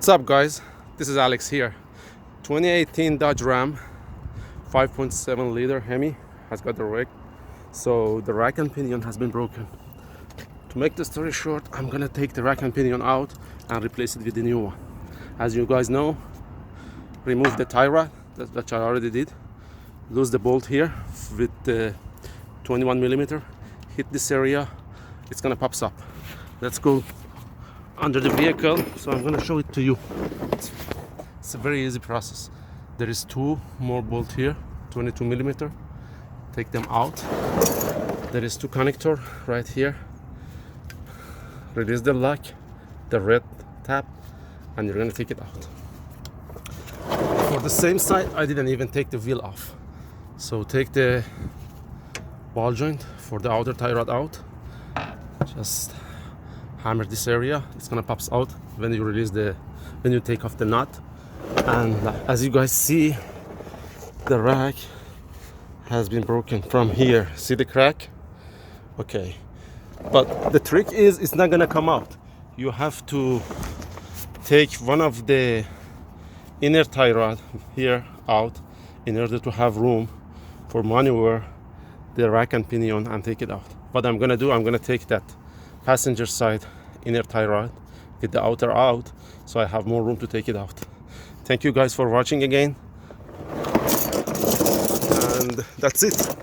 What's up, guys? This is Alex here. 2018 Dodge Ram 5.7 liter Hemi has got the wreck, so the rack and pinion has been broken. To make the story short, I'm gonna take the rack and pinion out and replace it with the new one. As you guys know, remove the tie rod, that I already did. Lose the bolt here with the 21 millimeter. Hit this area, it's gonna pop up. Let's go under the vehicle, so I'm gonna show it to you. It's a very easy process. There is two more bolts here, 22 millimeter. Take them out. There is two connector right here. Release the lock, the red tab, and you're gonna take it out. For the same side, I didn't even take the wheel off. So take the ball joint for the outer tie rod out. Just hammer this area. It's gonna pop out when you take off the nut. And as you guys see, the rack has been broken from here. See the crack? Okay, but the trick is it's not gonna come out. You have to take one of the inner tie rod here out in order to have room for maneuver the rack and pinion and take it out. What I'm gonna do, I'm gonna take that passenger side inner tie rod, get the outer out, so I have more room to take it out. Thank you guys for watching again, and that's it.